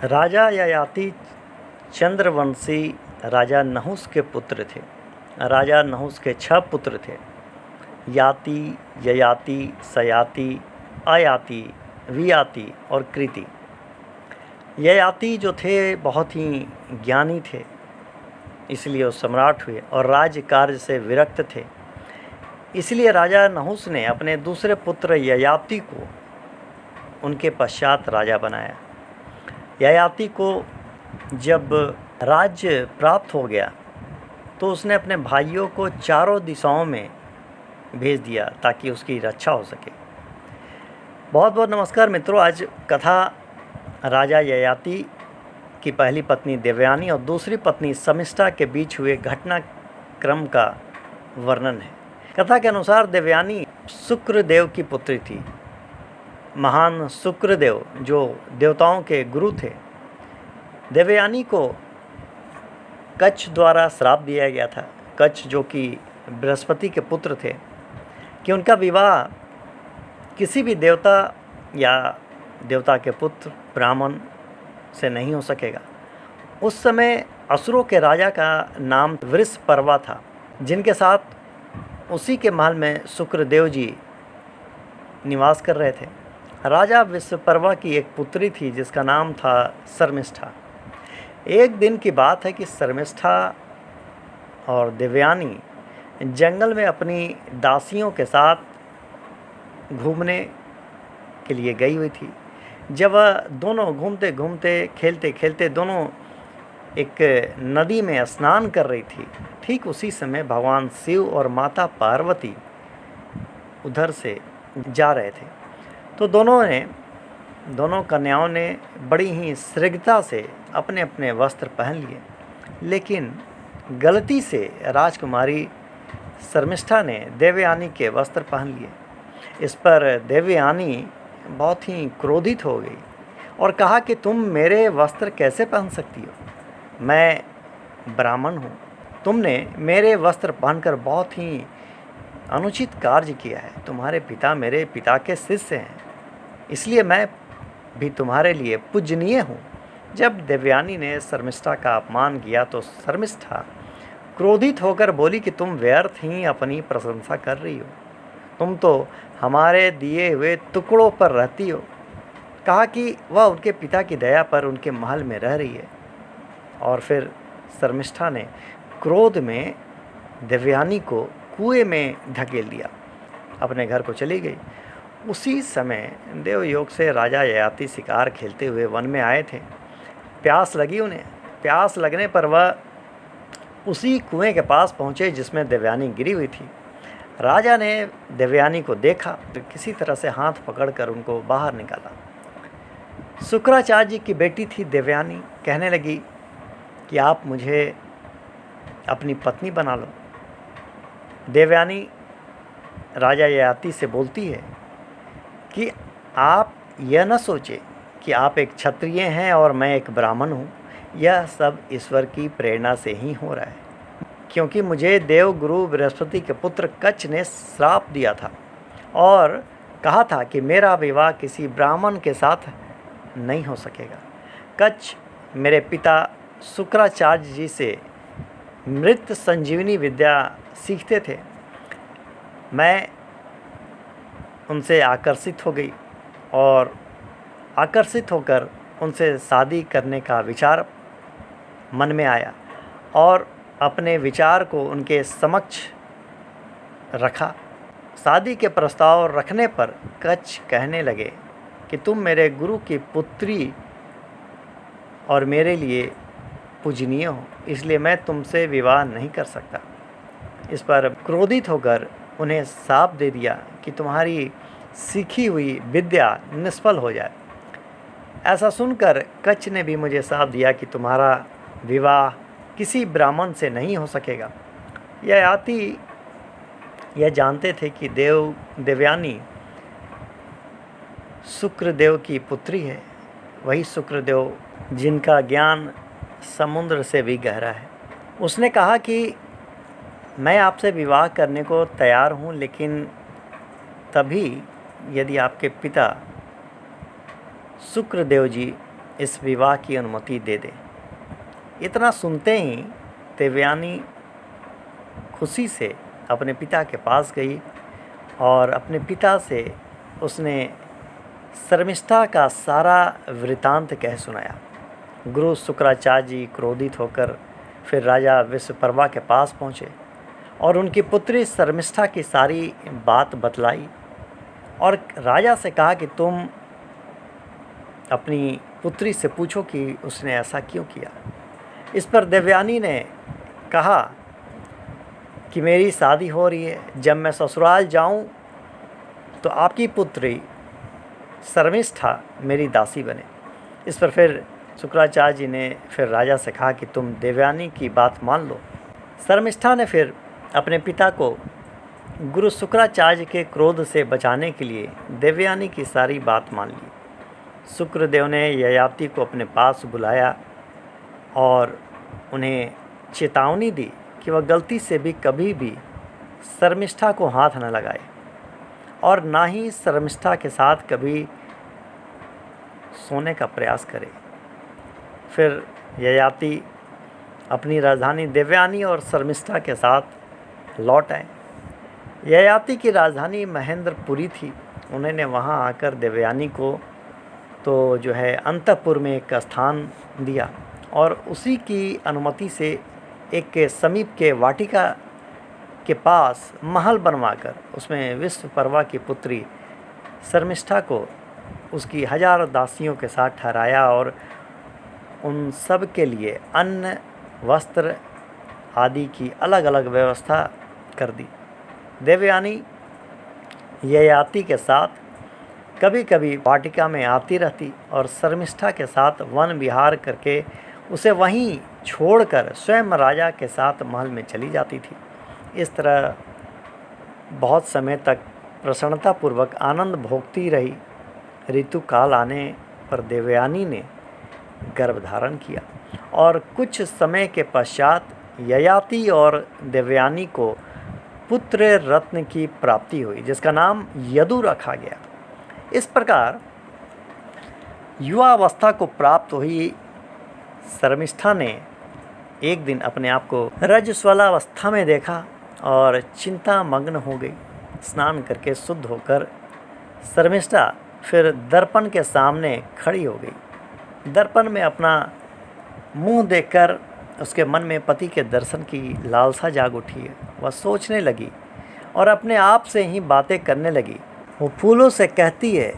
राजा ययाति चंद्रवंशी राजा नहुस के पुत्र थे। राजा नहुस के 6 पुत्र थे, याति, ययाति, सयाति, अयाति, वियाति और कृति। ययाति जो थे बहुत ही ज्ञानी थे, इसलिए वो सम्राट हुए और राज्य कार्य से विरक्त थे। इसलिए राजा नहुस ने अपने दूसरे पुत्र ययाति को उनके पश्चात राजा बनाया। ययाति को जब राज्य प्राप्त हो गया तो उसने अपने भाइयों को चारों दिशाओं में भेज दिया ताकि उसकी रक्षा हो सके। बहुत बहुत नमस्कार मित्रों। आज कथा राजा ययाति की पहली पत्नी देवयानी और दूसरी पत्नी शमिष्ठा के बीच हुए घटनाक्रम का वर्णन है। कथा के अनुसार देवयानी शुक्रदेव की पुत्री थी। महान शुक्रदेव जो देवताओं के गुरु थे, देवयानी को कच्छ द्वारा श्राप दिया गया था। कच्छ जो कि बृहस्पति के पुत्र थे कि उनका विवाह किसी भी देवता या देवता के पुत्र ब्राह्मण से नहीं हो सकेगा। उस समय असुरों के राजा का नाम वृषपर्वा था, जिनके साथ उसी के महल में शुक्रदेव जी निवास कर रहे थे। राजा वृषपर्वा की एक पुत्री थी जिसका नाम था शर्मिष्ठा। एक दिन की बात है कि शर्मिष्ठा और देवयानी जंगल में अपनी दासियों के साथ घूमने के लिए गई हुई थी। जब वह दोनों घूमते घूमते खेलते खेलते दोनों एक नदी में स्नान कर रही थी, ठीक उसी समय भगवान शिव और माता पार्वती उधर से जा रहे थे। तो दोनों कन्याओं ने बड़ी ही शीघ्रता से अपने अपने वस्त्र पहन लिए, लेकिन गलती से राजकुमारी शर्मिष्ठा ने देवयानी के वस्त्र पहन लिए। इस पर देवयानी बहुत ही क्रोधित हो गई और कहा कि तुम मेरे वस्त्र कैसे पहन सकती हो? मैं ब्राह्मण हूँ, तुमने मेरे वस्त्र पहनकर बहुत ही अनुचित कार्य किया है। तुम्हारे पिता मेरे पिता के शिष्य हैं, इसलिए मैं भी तुम्हारे लिए पूजनीय हूँ। जब देवयानी ने शर्मिष्ठा का अपमान किया तो शर्मिष्ठा क्रोधित होकर बोली कि तुम व्यर्थ ही अपनी प्रशंसा कर रही हो, तुम तो हमारे दिए हुए टुकड़ों पर रहती हो। कहा कि वह उनके पिता की दया पर उनके महल में रह रही है। और फिर शर्मिष्ठा ने क्रोध में देवयानी को कुएं में धकेल दिया, अपने घर को चली गई। उसी समय देवयोग से राजा ययाति शिकार खेलते हुए वन में आए थे। प्यास लगी उन्हें। प्यास लगने पर वह उसी कुएं के पास पहुँचे जिसमें देवयानी गिरी हुई थी। राजा ने देवयानी को देखा तो किसी तरह से हाथ पकड़कर उनको बाहर निकाला। शुक्राचार्य जी की बेटी थी देवयानी। कहने लगी कि आप मुझे अपनी पत्नी बना लो। देवयानी राजा ययाति से बोलती है कि आप यह न सोचें कि आप एक क्षत्रिय हैं और मैं एक ब्राह्मण हूँ। यह सब ईश्वर की प्रेरणा से ही हो रहा है, क्योंकि मुझे देव गुरु बृहस्पति के पुत्र कच्छ ने श्राप दिया था और कहा था कि मेरा विवाह किसी ब्राह्मण के साथ नहीं हो सकेगा। कच्छ मेरे पिता शुक्राचार्य जी से मृत संजीवनी विद्या सीखते थे। मैं उनसे आकर्षित हो गई और आकर्षित होकर उनसे शादी करने का विचार मन में आया और अपने विचार को उनके समक्ष रखा। शादी के प्रस्ताव रखने पर कच्छ कहने लगे कि तुम मेरे गुरु की पुत्री और मेरे लिए पूजनीय हो, इसलिए मैं तुमसे विवाह नहीं कर सकता। इस पर क्रोधित होकर उन्हें शाप दे दिया कि तुम्हारी सीखी हुई विद्या निष्फल हो जाए। ऐसा सुनकर कच्छ ने भी मुझे शाप दिया कि तुम्हारा विवाह किसी ब्राह्मण से नहीं हो सकेगा। ययाति यह जानते थे कि देवयानी शुक्रदेव की पुत्री है, वही शुक्रदेव जिनका ज्ञान समुद्र से भी गहरा है। उसने कहा कि मैं आपसे विवाह करने को तैयार हूँ, लेकिन तभी यदि आपके पिता शुक्रदेव जी इस विवाह की अनुमति दे दे। इतना सुनते ही देवयानी खुशी से अपने पिता के पास गई और अपने पिता से उसने शर्मिष्ठा का सारा वृतांत कह सुनाया। गुरु शुक्राचार्य जी क्रोधित होकर फिर राजा विश्वकर्मा के पास पहुँचे और उनकी पुत्री शर्मिष्ठा की सारी बात बतलाई और राजा से कहा कि तुम अपनी पुत्री से पूछो कि उसने ऐसा क्यों किया। इस पर देवयानी ने कहा कि मेरी शादी हो रही है, जब मैं ससुराल जाऊं तो आपकी पुत्री शर्मिष्ठा मेरी दासी बने। इस पर फिर शुक्राचार्य जी ने फिर राजा से कहा कि तुम देवयानी की बात मान लो। शर्मिष्ठा ने फिर अपने पिता को गुरु शुक्राचार्य के क्रोध से बचाने के लिए देवयानी की सारी बात मान ली। शुक्रदेव ने ययाति को अपने पास बुलाया और उन्हें चेतावनी दी कि वह गलती से भी कभी भी शर्मिष्ठा को हाथ न लगाए और ना ही शर्मिष्ठा के साथ कभी सोने का प्रयास करे। फिर ययाति अपनी राजधानी देवयानी और शर्मिष्ठा के साथ लौट आए। ययाति की राजधानी महेंद्रपुरी थी। उन्होंने वहां आकर देवयानी को तो जो है अंतःपुर में एक स्थान दिया और उसी की अनुमति से एक के समीप के वाटिका के पास महल बनवाकर उसमें विश्वकर्मा की पुत्री शर्मिष्ठा को उसकी 1000 दासियों के साथ ठहराया और उन सब के लिए अन्न वस्त्र आदि की अलग अलग व्यवस्था कर दी। देवयानी ययाति के साथ कभी कभी वाटिका में आती रहती और शर्मिष्ठा के साथ वन विहार करके उसे वहीं छोड़कर स्वयं राजा के साथ महल में चली जाती थी। इस तरह बहुत समय तक प्रसन्नतापूर्वक आनंद भोगती रही। ऋतुकाल आने पर देवयानी ने गर्भधारण किया और कुछ समय के पश्चात ययाति और देवयानी को पुत्र रत्न की प्राप्ति हुई, जिसका नाम यदु रखा गया। इस प्रकार युवावस्था को प्राप्त हुई शर्मिष्ठा ने एक दिन अपने आप को रजस्वलावस्था में देखा और चिंता मग्न हो गई। स्नान करके शुद्ध होकर शर्मिष्ठा फिर दर्पण के सामने खड़ी हो गई। दर्पण में अपना मुंह देखकर उसके मन में पति के दर्शन की लालसा जाग उठी है। वह सोचने लगी और अपने आप से ही बातें करने लगी। वो फूलों से कहती है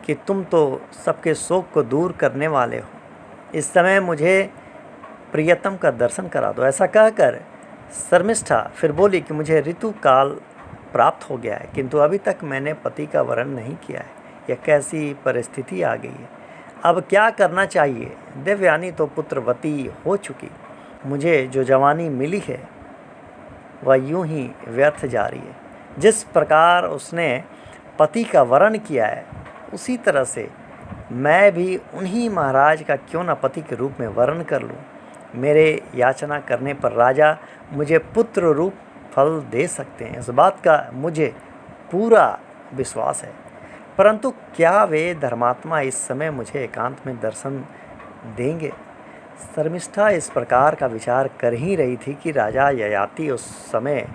कि तुम तो सबके शोक को दूर करने वाले हो, इस समय मुझे प्रियतम का दर्शन करा दो। ऐसा कहकर शर्मिष्ठा फिर बोली कि मुझे ऋतु काल प्राप्त हो गया है, किंतु अभी तक मैंने पति का वरण नहीं किया है। यह कैसी परिस्थिति आ गई है, अब क्या करना चाहिए। देवयानी तो पुत्रवती हो चुकी, मुझे जो जवानी मिली है वह यूं ही व्यर्थ जा रही है। जिस प्रकार उसने पति का वरण किया है उसी तरह से मैं भी उन्हीं महाराज का क्यों न पति के रूप में वरण कर लूं। मेरे याचना करने पर राजा मुझे पुत्र रूप फल दे सकते हैं, इस बात का मुझे पूरा विश्वास है। परंतु क्या वे धर्मात्मा इस समय मुझे एकांत में दर्शन देंगे। शर्मिष्ठा इस प्रकार का विचार कर ही रही थी कि राजा ययाति उस समय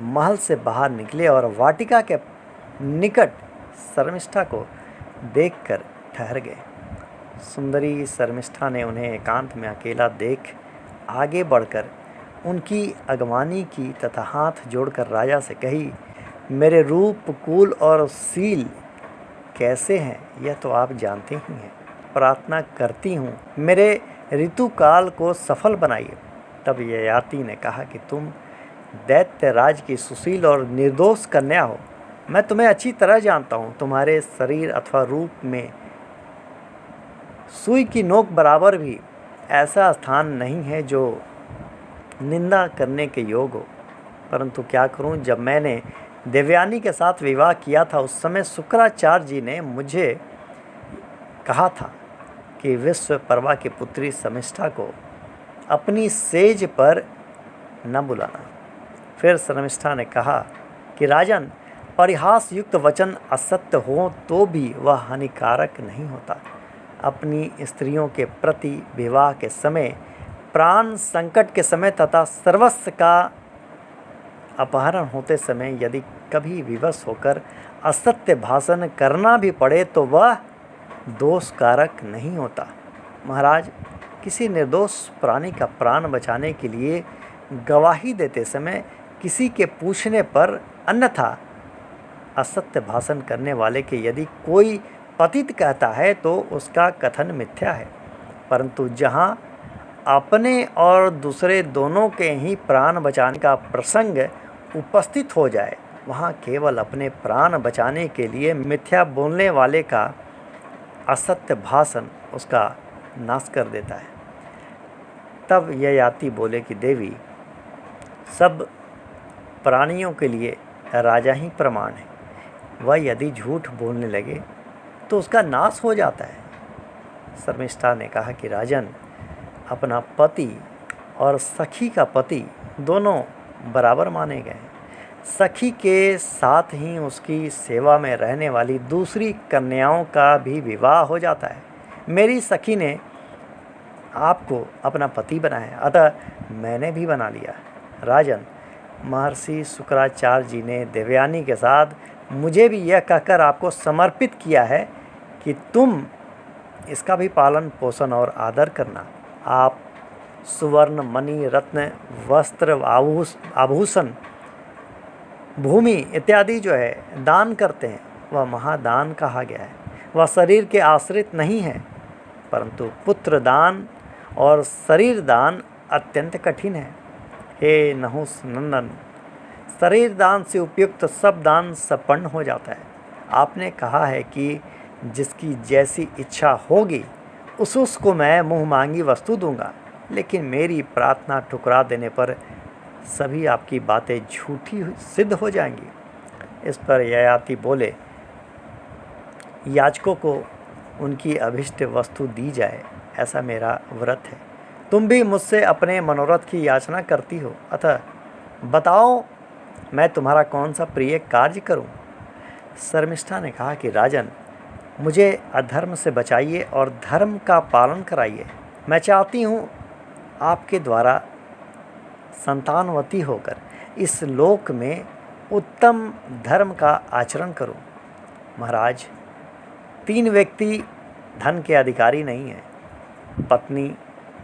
महल से बाहर निकले और वाटिका के निकट शर्मिष्ठा को देखकर ठहर गए। सुंदरी शर्मिष्ठा ने उन्हें एकांत में अकेला देख आगे बढ़कर उनकी अगवानी की तथा हाथ जोड़कर राजा से कही, मेरे रूप कुल और सील कैसे हैं यह तो आप जानते ही हैं। प्रार्थना करती हूँ मेरे ऋतुकाल को सफल बनाइए। तब ययाति ने कहा कि तुम दैत्य राज की सुशील और निर्दोष कन्या हो। मैं तुम्हें अच्छी तरह जानता हूँ। तुम्हारे शरीर अथवा रूप में सुई की नोक बराबर भी ऐसा स्थान नहीं है जो निंदा करने के योग हो। परंतु क्या करूँ, जब मैंने देवयानी के साथ विवाह किया था उस समय शुक्राचार्य जी ने मुझे कहा था कि विश्वकर्मा की पुत्री शर्मिष्ठा को अपनी सेज पर न बुलाना। फिर शर्मिष्ठा ने कहा कि राजन, परिहास युक्त वचन असत्य हो तो भी वह हानिकारक नहीं होता। अपनी स्त्रियों के प्रति विवाह के समय, प्राण संकट के समय तथा सर्वस्व का अपहरण होते समय यदि कभी विवश होकर असत्य भाषण करना भी पड़े तो वह दोष कारक नहीं होता। महाराज, किसी निर्दोष प्राणी का प्राण बचाने के लिए गवाही देते समय किसी के पूछने पर अन्यथा असत्य भाषण करने वाले के यदि कोई पतित कहता है तो उसका कथन मिथ्या है, परंतु जहाँ अपने और दूसरे दोनों के ही प्राण बचाने का प्रसंग उपस्थित हो जाए वहाँ केवल अपने प्राण बचाने के लिए मिथ्या बोलने वाले का असत्य भाषण उसका नाश कर देता है। तब ययाति बोले कि देवी, सब प्राणियों के लिए राजा ही प्रमाण है, वह यदि झूठ बोलने लगे तो उसका नाश हो जाता है। शर्मिष्ठा ने कहा कि राजन, अपना पति और सखी का पति दोनों बराबर माने गए हैं। सखी के साथ ही उसकी सेवा में रहने वाली दूसरी कन्याओं का भी विवाह हो जाता है। मेरी सखी ने आपको अपना पति बनाया, अतः मैंने भी बना लिया। राजन, महर्षि शुक्राचार्य जी ने देवयानी के साथ मुझे भी यह कहकर आपको समर्पित किया है कि तुम इसका भी पालन पोषण और आदर करना। आप सुवर्ण, मणि, रत्न, वस्त्र, आभूषण, भूमि इत्यादि जो है दान करते हैं, वह महादान कहा गया है। वह शरीर के आश्रित नहीं है, परंतु पुत्र दान और शरीर दान अत्यंत कठिन है। हे नहुस नंदन, शरीर दान से उपयुक्त सब दान संपन्न हो जाता है। आपने कहा है कि जिसकी जैसी इच्छा होगी उसको मैं मुँह मांगी वस्तु दूंगा, लेकिन मेरी प्रार्थना ठुकरा देने पर सभी आपकी बातें झूठी सिद्ध हो जाएंगी। इस पर ययाति बोले, याचकों को उनकी अभिष्ट वस्तु दी जाए, ऐसा मेरा व्रत है। तुम भी मुझसे अपने मनोरथ की याचना करती हो, अतः बताओ मैं तुम्हारा कौन सा प्रिय कार्य करूं। शर्मिष्ठा ने कहा कि राजन, मुझे अधर्म से बचाइए और धर्म का पालन कराइए। मैं चाहती हूँ आपके द्वारा संतानवती होकर इस लोक में उत्तम धर्म का आचरण करूं। महाराज, 3 व्यक्ति धन के अधिकारी नहीं हैं, पत्नी,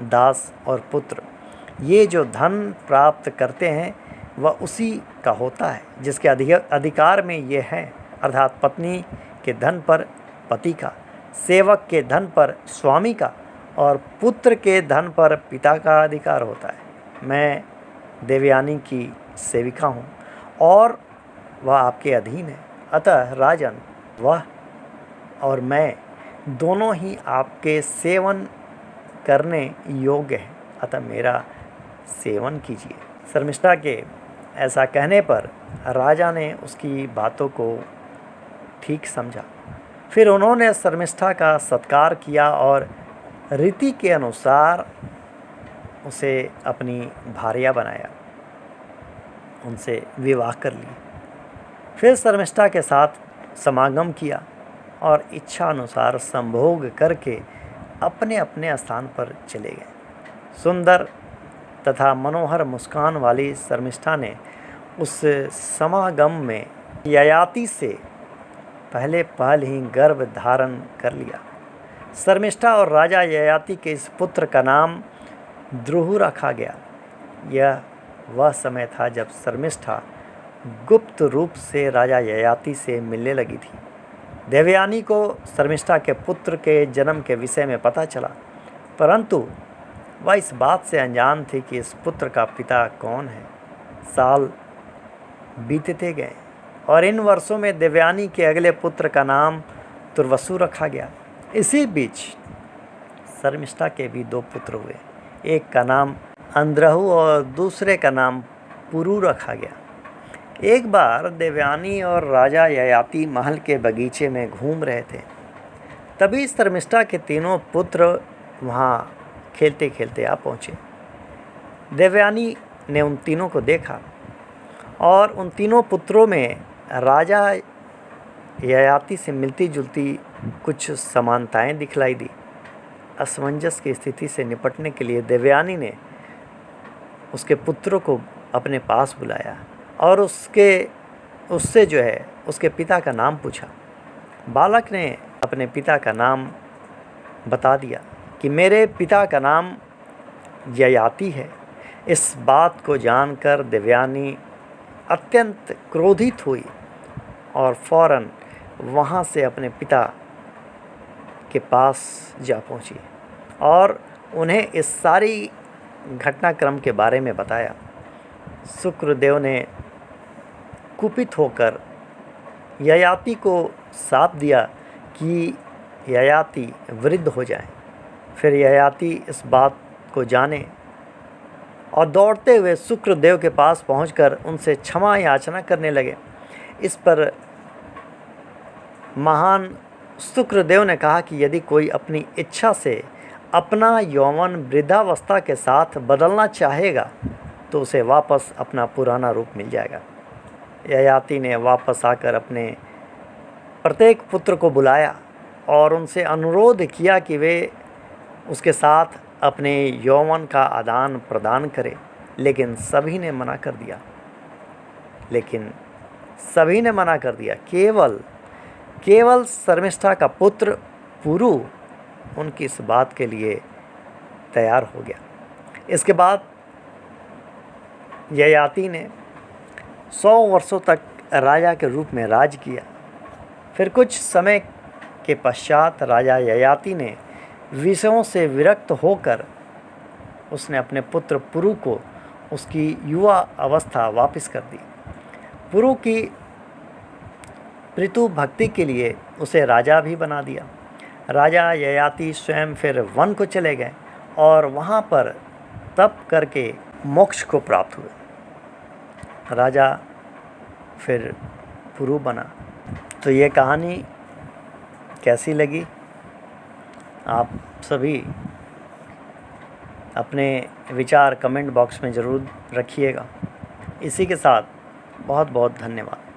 दास और पुत्र। ये जो धन प्राप्त करते हैं वह उसी का होता है जिसके अधिकार में ये है, अर्थात पत्नी के धन पर पति का, सेवक के धन पर स्वामी का और पुत्र के धन पर पिता का अधिकार होता है। मैं देवयानी की सेविका हूँ और वह आपके अधीन है, अतः राजन, वह और मैं दोनों ही आपके सेवन करने योग्य हैं, अतः मेरा सेवन कीजिए। शर्मिष्ठा के ऐसा कहने पर राजा ने उसकी बातों को ठीक समझा। फिर उन्होंने शर्मिष्ठा का सत्कार किया और रीति के अनुसार उसे अपनी भार्या बनाया, उनसे विवाह कर लिया। फिर शर्मिष्ठा के साथ समागम किया और इच्छा अनुसार संभोग करके अपने अपने स्थान पर चले गए। सुंदर तथा मनोहर मुस्कान वाली शर्मिष्ठा ने उस समागम में ययाति से पहल ही गर्भ धारण कर लिया। शर्मिष्ठा और राजा ययाति के इस पुत्र का नाम द्रुह रखा गया। यह वह समय था जब शर्मिष्ठा गुप्त रूप से राजा ययाति से मिलने लगी थी। देवयानी को शर्मिष्ठा के पुत्र के जन्म के विषय में पता चला, परंतु वह इस बात से अनजान थी कि इस पुत्र का पिता कौन है। साल बीतते गए और इन वर्षों में देवयानी के अगले पुत्र का नाम तुर्वसु रखा गया। इसी बीच शर्मिष्ठा के भी 2 पुत्र हुए। एक का नाम अंद्रहु और दूसरे का नाम पुरु रखा गया। एक बार देवयानी और राजा ययाति महल के बगीचे में घूम रहे थे। तभी शर्मिष्ठा के 3 पुत्र वहाँ खेलते खेलते आ पहुँचे। देवयानी ने उन तीनों को देखा और उन 3 पुत्रों में राजा ययाति से मिलती जुलती कुछ समानताएं दिखलाई दी। असमंजस की स्थिति से निपटने के लिए देवयानी ने उसके पुत्रों को अपने पास बुलाया और उससे जो है उसके पिता का नाम पूछा। बालक ने अपने पिता का नाम बता दिया कि मेरे पिता का नाम ययाति है। इस बात को जानकर देवयानी अत्यंत क्रोधित हुई और फौरन वहाँ से अपने पिता के पास जा पहुँची और उन्हें इस सारी घटनाक्रम के बारे में बताया। शुक्रदेव ने कुपित होकर ययाति को शाप दिया कि ययाति वृद्ध हो जाए। फिर ययाति इस बात को जाने और दौड़ते हुए शुक्रदेव के पास पहुंचकर उनसे क्षमा याचना करने लगे। इस पर महान शुक्रदेव ने कहा कि यदि कोई अपनी इच्छा से अपना यौवन वृद्धावस्था के साथ बदलना चाहेगा तो उसे वापस अपना पुराना रूप मिल जाएगा। ययाति ने वापस आकर अपने प्रत्येक पुत्र को बुलाया और उनसे अनुरोध किया कि वे उसके साथ अपने यौवन का आदान प्रदान करें, लेकिन सभी ने मना कर दिया। केवल शर्मिष्ठा का पुत्र पुरु उनकी इस बात के लिए तैयार हो गया। इसके बाद ययाति ने 100 वर्षों तक राजा के रूप में राज किया। फिर कुछ समय के पश्चात राजा ययाति ने विषयों से विरक्त होकर उसने अपने पुत्र पुरु को उसकी युवा अवस्था वापस कर दी। पुरु की पृथु भक्ति के लिए उसे राजा भी बना दिया। राजा ययाति स्वयं फिर वन को चले गए और वहाँ पर तप करके मोक्ष को प्राप्त हुए। राजा फिर पुरु बना। तो ये कहानी कैसी लगी? आप सभी अपने विचार कमेंट बॉक्स में ज़रूर रखिएगा। इसी के साथ बहुत बहुत धन्यवाद।